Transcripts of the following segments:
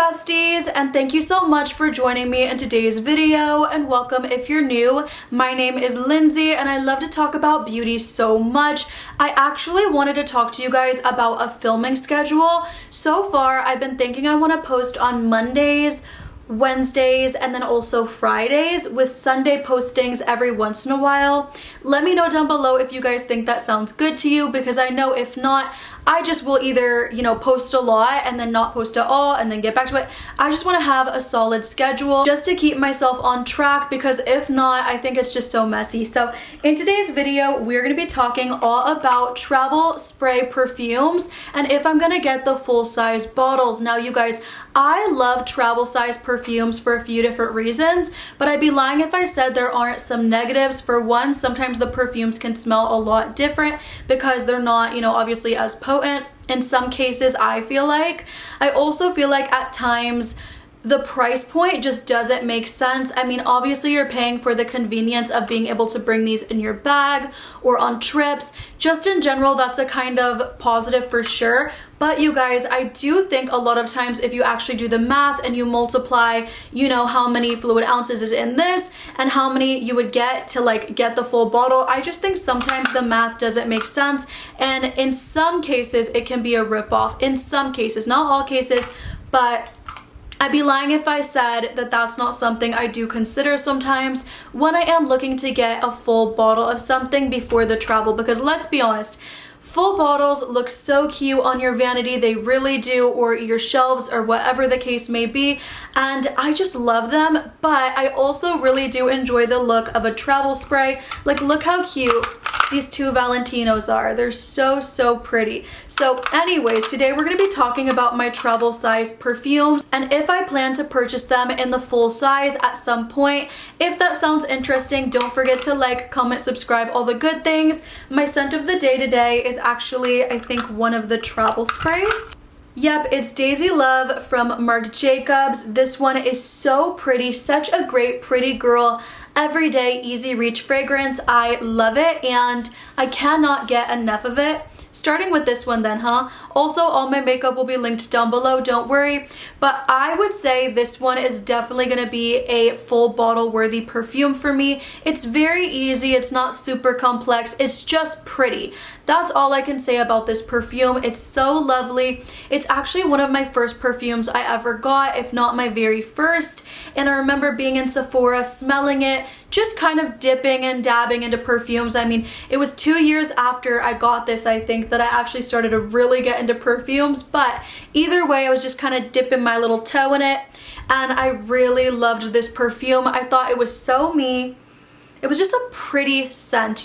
besties, and thank you so much for joining me in today's video, and welcome if you're new. My name is Lindsay and I love to talk about beauty so much. I actually wanted to talk to you guys about a filming schedule. So far I've been thinking I want to post on Mondays, Wednesdays, and then also Fridays, with Sunday postings every once in a while. Let me know down below if you guys think that sounds good to you, because I know if not, I just will either, post a lot and then not post at all and then get back to it. I just want to have a solid schedule just to keep myself on track, because if not, I think it's just so messy. So in today's video, we're going to be talking all about travel spray perfumes and if I'm going to get the full-size bottles. Now, you guys, I love travel size perfumes for a few different reasons, but I'd be lying if I said there aren't some negatives. For one, sometimes the perfumes can smell a lot different because they're not, obviously as potent in some cases, I feel like. I also feel like at times the price point just doesn't make sense. I mean, obviously you're paying for the convenience of being able to bring these in your bag or on trips. Just in general, that's a kind of positive for sure. But you guys, I do think a lot of times if you actually do the math and you multiply, how many fluid ounces is in this and how many you would get to get the full bottle, I just think sometimes the math doesn't make sense. And in some cases, it can be a ripoff. In some cases, not all cases, but I'd be lying if I said that that's not something I do consider sometimes when I am looking to get a full bottle of something before the travel, because let's be honest, full bottles look so cute on your vanity, they really do, or your shelves or whatever the case may be, and I just love them. But I also really do enjoy the look of a travel spray. Like, look how cute these two Valentinos are. They're so pretty. So anyways, today we're going to be talking about my travel size perfumes and if I plan to purchase them in the full size at some point. If that sounds interesting, don't forget to like, comment, subscribe, all the good things. My scent of the day today is actually, I think, one of the travel sprays. Yep, it's Daisy Love from Marc Jacobs. This one is so pretty, such a great pretty girl, everyday easy reach fragrance. I love it and I cannot get enough of it. Starting with this one then, huh? Also, all my makeup will be linked down below, don't worry. But I would say this one is definitely gonna be a full bottle worthy perfume for me. It's very easy, it's not super complex, it's just pretty. That's all I can say about this perfume. It's so lovely. It's actually one of my first perfumes I ever got, if not my very first. And I remember being in Sephora, smelling it, just kind of dipping and dabbing into perfumes. I mean, it was 2 years after I got this, I think, that I actually started to really get into perfumes. But either way, I was just kind of dipping my little toe in it. And I really loved this perfume. I thought it was so me. It was just a pretty scent,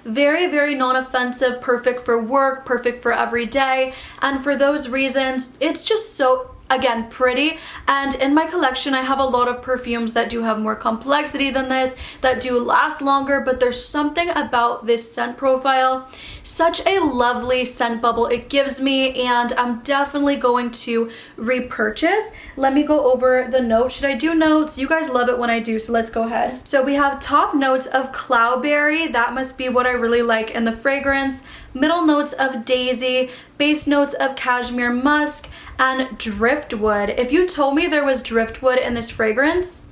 very non-offensive, perfect for work, perfect for every day. And for those reasons, it's just so, again, pretty. And in my collection, I have a lot of perfumes that do have more complexity than this, that do last longer, but there's something about this scent profile, such a lovely scent bubble it gives me, and I'm definitely going to repurchase. Let me go over the notes. Should I do notes? You guys love it when I do, so let's go ahead. So we have top notes of cloudberry. That must be what I really like in the fragrance. Middle notes of daisy, base notes of cashmere musk, and driftwood. If you told me there was driftwood in this fragrance,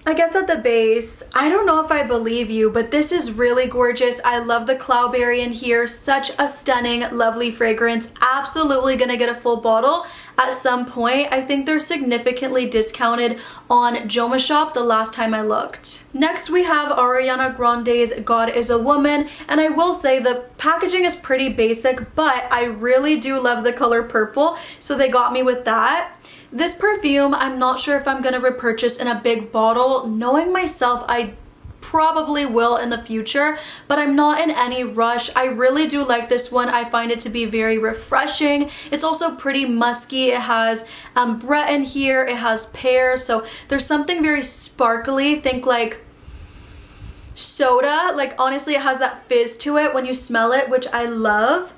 I guess at the base, I don't know if I believe you, but this is really gorgeous. I love the cloudberry in here. Such a stunning, lovely fragrance. Absolutely gonna get a full bottle at some point. I think they're significantly discounted on Joma Shop the last time I looked. Next, we have Ariana Grande's God is a Woman, and I will say the packaging is pretty basic, but I really do love the color purple, so they got me with that. This perfume, I'm not sure if I'm gonna repurchase in a big bottle. Knowing myself, I probably will in the future, but I'm not in any rush. I really do like this one. I find it to be very refreshing. It's also pretty musky. It has Brett in here, it has pear, so there's something very sparkly. Think like soda. Like, honestly, it has that fizz to it when you smell it, which I love.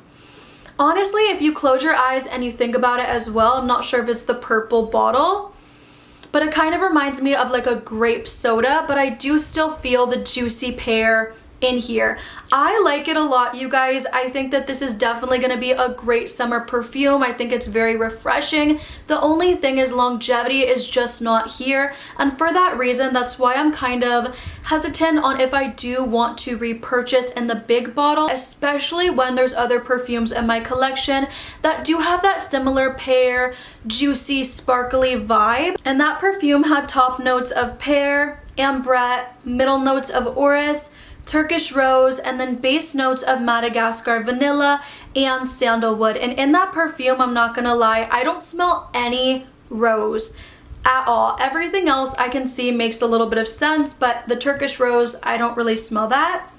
Honestly, if you close your eyes and you think about it as well, I'm not sure if it's the purple bottle, but it kind of reminds me of like a grape soda, but I do still feel the juicy pear in here. I like it a lot, you guys. I think that this is definitely going to be a great summer perfume. I think it's very refreshing. The only thing is longevity is just not here, and for that reason, that's why I'm kind of hesitant on if I do want to repurchase in the big bottle, especially when there's other perfumes in my collection that do have that similar pear, juicy, sparkly vibe. And that perfume had top notes of pear, ambrette, middle notes of orris, Turkish rose, and then base notes of Madagascar vanilla and sandalwood. And in that perfume, I'm not gonna lie, I don't smell any rose at all. Everything else I can see makes a little bit of sense, but the Turkish rose, I don't really smell that.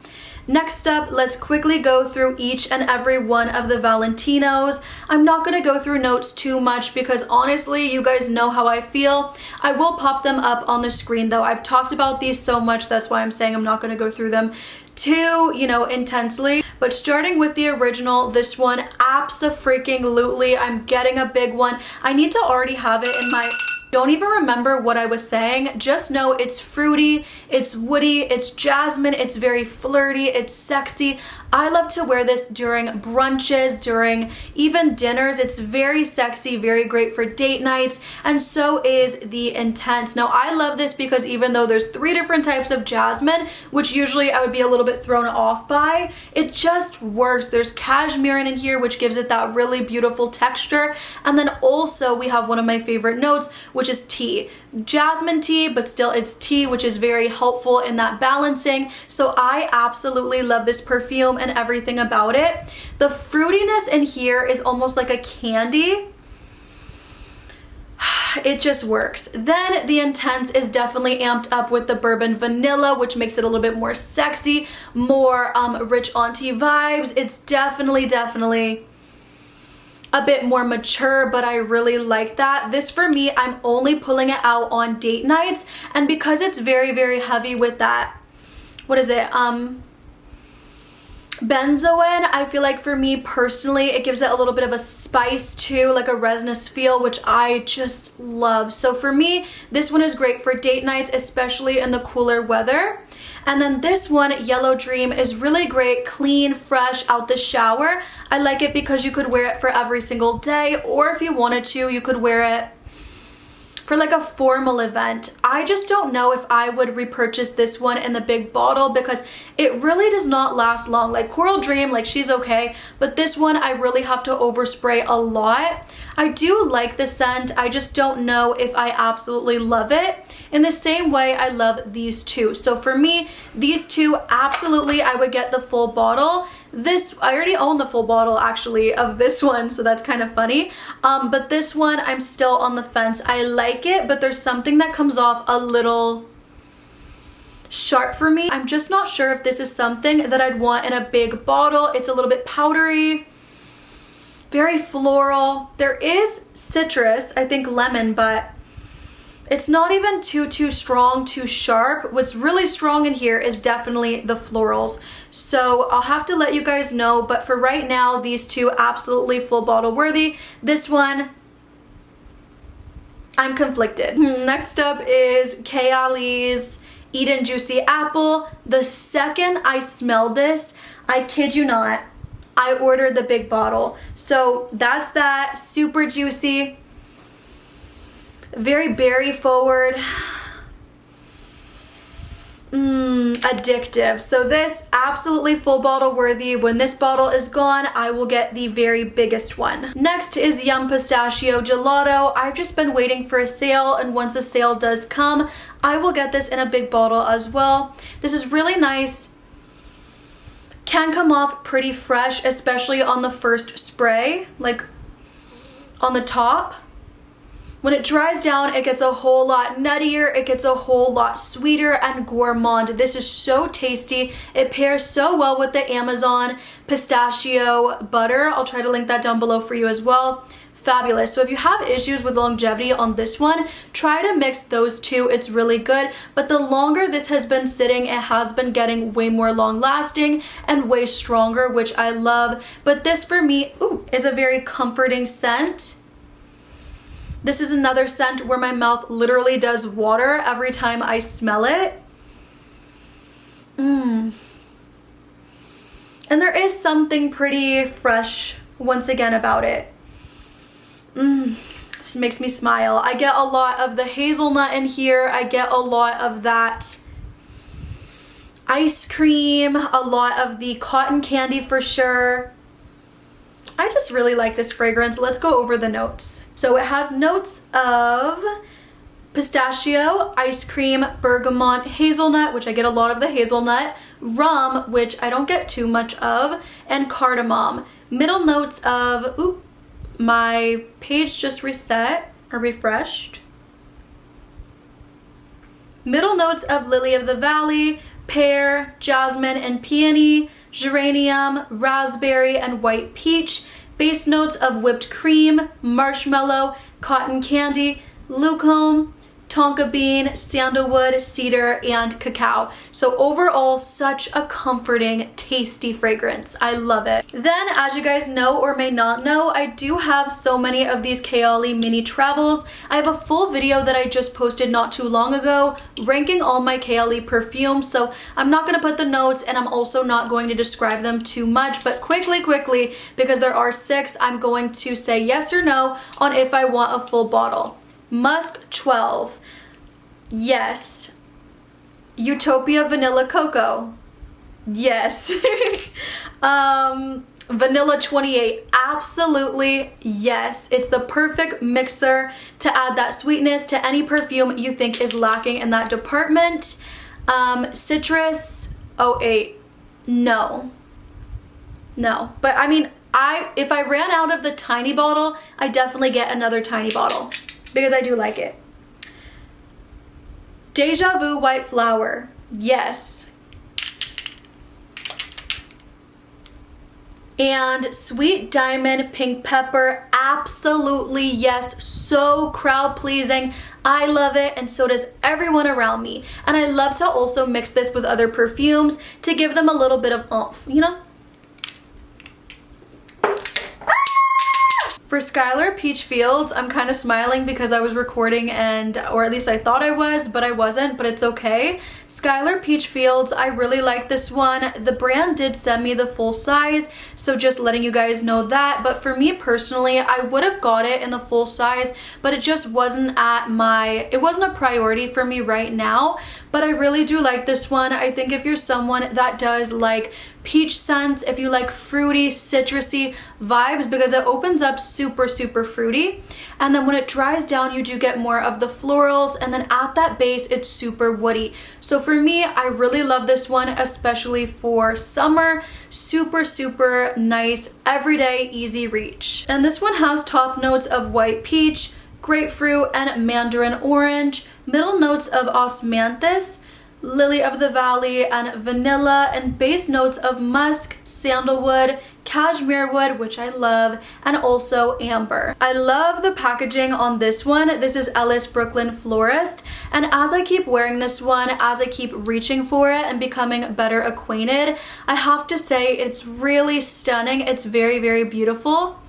Next up, let's quickly go through each and every one of the Valentinos. I'm not going to go through notes too much because honestly, you guys know how I feel. I will pop them up on the screen though. I've talked about these so much, that's why I'm saying I'm not going to go through them too, intensely. But starting with the original, this one, abso-freaking-lutely, I'm getting a big one. I need to already have it in my... Don't even remember what I was saying. Just know it's fruity, it's woody, it's jasmine, it's very flirty, it's sexy. I love to wear this during brunches, during even dinners. It's very sexy, very great for date nights, and so is the Intense. Now, I love this because even though there's 3 different types of jasmine, which usually I would be a little bit thrown off by, it just works. There's cashmere in here, which gives it that really beautiful texture. And then also we have one of my favorite notes, which is tea. Jasmine tea, but still it's tea, which is very helpful in that balancing. So I absolutely love this perfume and everything about it. The fruitiness in here is almost like a candy. It just works. Then the Intense is definitely amped up with the bourbon vanilla, which makes it a little bit more sexy, more rich auntie vibes. It's definitely a bit more mature, but I really like that. This for me, I'm only pulling it out on date nights, and because it's very heavy with that, what is it, benzoin, I feel like for me personally, it gives it a little bit of a spice too, like a resinous feel, which I just love. So for me, this one is great for date nights, especially in the cooler weather. And then this one, Yellow Dream, is really great, clean, fresh, out the shower. I like it because you could wear it for every single day, or if you wanted to, you could wear it for like a formal event. I just don't know if I would repurchase this one in the big bottle because it really does not last long. Like Coral Dream, like she's okay, but this one I really have to overspray a lot. I do like the scent, I just don't know if I absolutely love it in the same way I love these two. So for me, these two, absolutely I would get the full bottle. This, I already own the full bottle actually of this one, so that's kind of funny. But this one, I'm still on the fence. I like it, but there's something that comes off a little sharp for me. I'm just not sure if this is something that I'd want in a big bottle. It's a little bit powdery, very floral. There is citrus, I think lemon, but it's not even too strong, too sharp. What's really strong in here is definitely the florals. So I'll have to let you guys know, but for right now, these two absolutely full bottle worthy. This one, I'm conflicted. Next up is Kayali's Eat and Juicy Apple. The second I smelled this, I kid you not, I ordered the big bottle. So that's that, super juicy, very berry forward, addictive. So this, absolutely full bottle worthy. When this bottle is gone, I will get the very biggest one. Next is Yum Pistachio Gelato. I've just been waiting for a sale, and once a sale does come, I will get this in a big bottle as well. This is really nice. Can come off pretty fresh, especially on the first spray, like on the top. When it dries down, it gets a whole lot nuttier, it gets a whole lot sweeter and gourmand. This is so tasty. It pairs so well with the Amazon pistachio butter. I'll try to link that down below for you as well. Fabulous. So if you have issues with longevity on this one, try to mix those two. It's really good. But the longer this has been sitting, it has been getting way more long lasting and way stronger, which I love. But this for me, is a very comforting scent. This is another scent where my mouth literally does water every time I smell it. And there is something pretty fresh once again about it. This makes me smile. I get a lot of the hazelnut in here. I get a lot of that ice cream, a lot of the cotton candy for sure. I just really like this fragrance. Let's go over the notes. So it has notes of pistachio, ice cream, bergamot, hazelnut, which I get a lot of the hazelnut, rum, which I don't get too much of, and cardamom. Middle notes of, oop, my page just reset or refreshed. Middle notes of lily of the valley, pear, jasmine, and peony, geranium, raspberry, and white peach. Base notes of whipped cream, marshmallow, cotton candy, lucome, tonka bean, sandalwood, cedar, and cacao. So overall, such a comforting, tasty fragrance. I love it. Then, as you guys know or may not know, I do have so many of these Kayali mini travels. I have a full video that I just posted not too long ago ranking all my Kayali perfumes, so I'm not gonna put the notes and I'm also not going to describe them too much, but quickly, because there are 6, I'm going to say yes or no on if I want a full bottle. Musk 12, yes. Utopia Vanilla Cocoa, yes. Vanilla 28, absolutely yes. It's the perfect mixer to add that sweetness to any perfume you think is lacking in that department. Citrus 08, no, but I mean, if I ran out of the tiny bottle, I definitely get another tiny bottle, because I do like it. Deja Vu White Flower, yes. And Sweet Diamond Pink Pepper, absolutely yes. So crowd pleasing. I love it, and so does everyone around me. And I love to also mix this with other perfumes to give them a little bit of oomph, you know? For Skylar Peach Fields, I'm kind of smiling because I was recording or at least I thought I was, but I wasn't, but it's okay. Skylar Peach Fields, I really like this one. The brand did send me the full size, so just letting you guys know that. But for me personally, I would have got it in the full size, but it just wasn't it wasn't a priority for me right now. But I really do like this one. I think if you're someone that does like peach scents, if you like fruity, citrusy vibes, because it opens up super fruity, and then when it dries down you do get more of the florals, and then at that base it's super woody. So for me, I really love this one, especially for summer. Super nice, everyday, easy reach. And this one has top notes of white peach, grapefruit, and mandarin orange. Middle notes of osmanthus, lily of the valley, and vanilla, and base notes of musk, sandalwood, cashmere wood, which I love, and also amber. I love the packaging on this one. This is Ellis Brooklyn Florist, and as I keep wearing this one, as I keep reaching for it and becoming better acquainted, I have to say it's really stunning. It's very beautiful.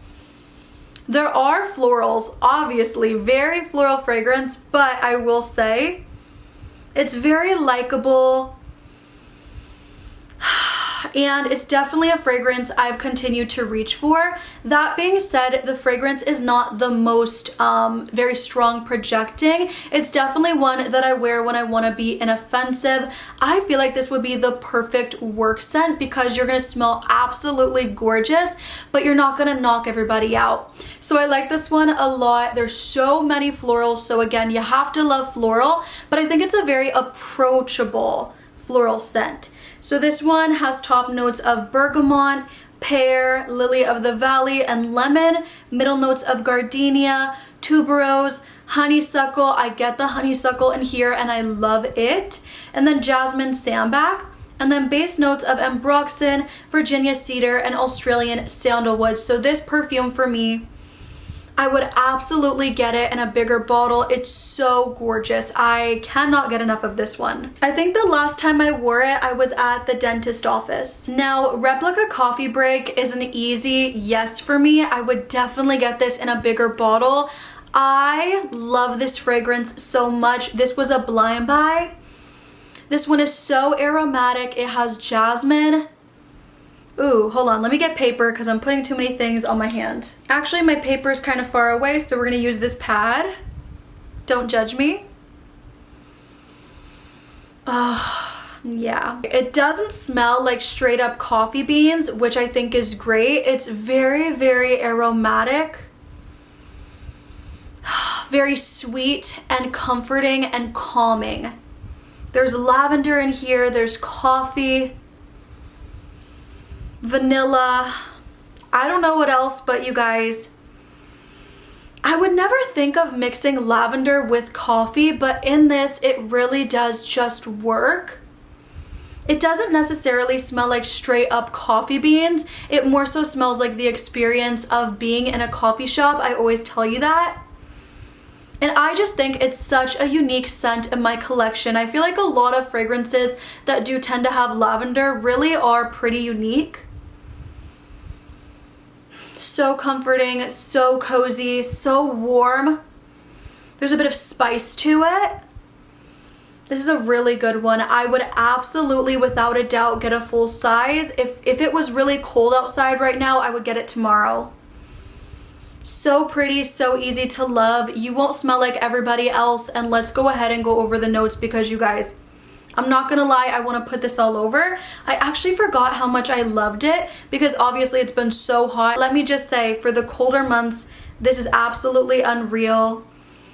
There are florals, obviously, very floral fragrance, but I will say it's very likable, and it's definitely a fragrance I've continued to reach for. That being said, the fragrance is not the most very strong projecting. It's definitely one that I wear when I want to be inoffensive. I feel like this would be the perfect work scent because you're going to smell absolutely gorgeous, but you're not going to knock everybody out. So I like this one a lot. There's so many florals, so again, you have to love floral, but I think it's a very approachable floral scent. So this one has top notes of bergamot, pear, lily of the valley, and lemon. Middle notes of gardenia, tuberose, honeysuckle. I get the honeysuckle in here and I love it. And then jasmine sambac. And then base notes of ambroxan, Virginia cedar, and Australian sandalwood. So this perfume for me, I would absolutely get it in a bigger bottle. It's so gorgeous. I cannot get enough of this one. I think the last time I wore it, I was at the dentist office. Now, Replica Coffee Break is an easy yes for me. I would definitely get this in a bigger bottle. I love this fragrance so much. This was a blind buy. This one is so aromatic. It has jasmine. Ooh, hold on, let me get paper because I'm putting too many things on my hand. Actually, my paper is kind of far away, so we're gonna use this pad. Don't judge me. Oh, yeah. It doesn't smell like straight up coffee beans, which I think is great. It's very, very aromatic. Very sweet and comforting and calming. There's lavender in here, there's coffee, vanilla. I don't know what else, but you guys, I would never think of mixing lavender with coffee, but in this, it really does just work. It doesn't necessarily smell like straight up coffee beans. It more so smells like the experience of being in a coffee shop. I always tell you that. And I just think it's such a unique scent in my collection. I feel like a lot of fragrances that do tend to have lavender really are pretty unique. So comforting, so cozy, so warm. There's a bit of spice to it. This is a really good one. I would absolutely, without a doubt, get a full size. If it was really cold outside right now, I would get it tomorrow. So pretty, so easy to love. You won't smell like everybody else. And let's go ahead and go over the notes because you guys, I'm not gonna lie, I want to put this all over. I actually forgot how much I loved it because obviously it's been so hot. Let me just say, for the colder months, this is absolutely unreal.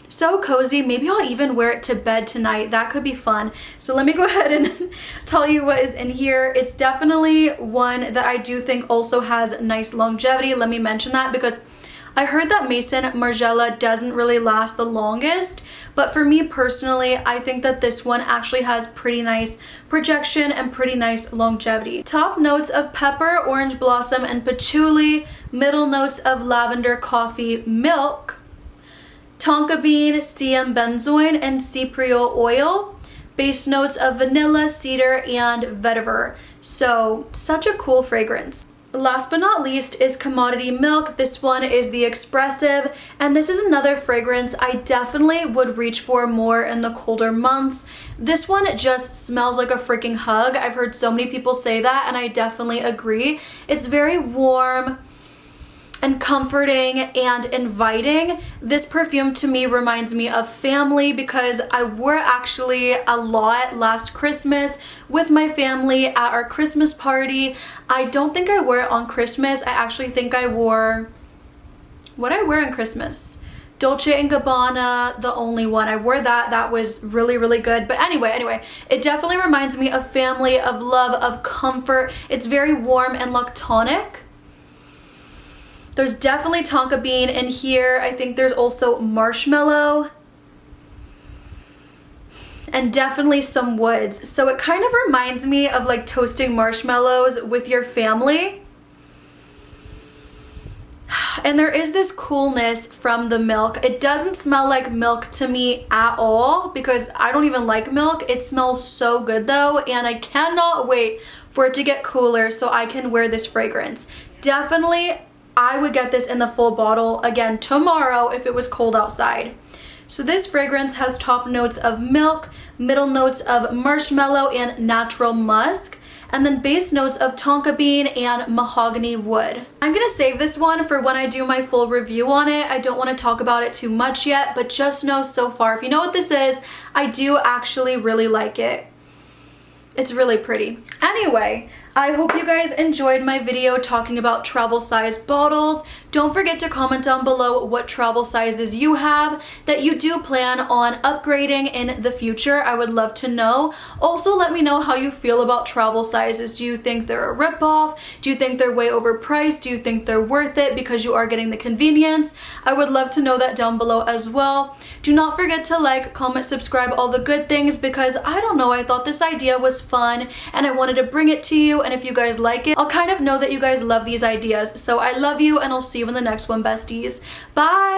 So cozy. Maybe I'll even wear it to bed tonight. That could be fun. So let me go ahead and tell you what is in here. It's definitely one that I do think also has nice longevity. Let me mention that because I heard that Maison Margiela doesn't really last the longest, but for me personally, I think that this one actually has pretty nice projection and pretty nice longevity. Top notes of pepper, orange blossom, and patchouli. Middle notes of lavender, coffee, milk. Tonka bean, CM benzoin, and cypriol oil. Base notes of vanilla, cedar, and vetiver. So, such a cool fragrance. Last but not least is Commodity Milk. This one is the Expressive, and this is another fragrance I definitely would reach for more in the colder months. This one just smells like a freaking hug. I've heard so many people say that, and I definitely agree. It's very warm and comforting and inviting. This perfume to me reminds me of family because I wore it actually a lot last Christmas with my family at our Christmas party. I don't think I wore it on Christmas. I actually think I wore, what did I wear on Christmas? Dolce & Gabbana, the only one. I wore that. That was really, really good. But anyway, it definitely reminds me of family, of love, of comfort. It's very warm and lactonic. There's definitely tonka bean in here. I think there's also marshmallow and definitely some woods. So it kind of reminds me of like toasting marshmallows with your family. And there is this coolness from the milk. It doesn't smell like milk to me at all because I don't even like milk. It smells so good though, and I cannot wait for it to get cooler so I can wear this fragrance. Definitely, I would get this in the full bottle again tomorrow if it was cold outside. So this fragrance has top notes of milk, middle notes of marshmallow and natural musk, and then base notes of tonka bean and mahogany wood. I'm gonna save this one for when I do my full review on it. I don't want to talk about it too much yet, but just know so far, if you know what this is, I do actually really like it. It's really pretty. Anyway, I hope you guys enjoyed my video talking about travel size bottles. Don't forget to comment down below what travel sizes you have that you do plan on upgrading in the future. I would love to know. Also, let me know how you feel about travel sizes. Do you think they're a ripoff? Do you think they're way overpriced? Do you think they're worth it because you are getting the convenience? I would love to know that down below as well. Do not forget to like, comment, subscribe, all the good things because I don't know, I thought this idea was fun and I wanted to bring it to you. And if you guys like it, I'll kind of know that you guys love these ideas. So I love you and I'll see you in the next one, besties. Bye!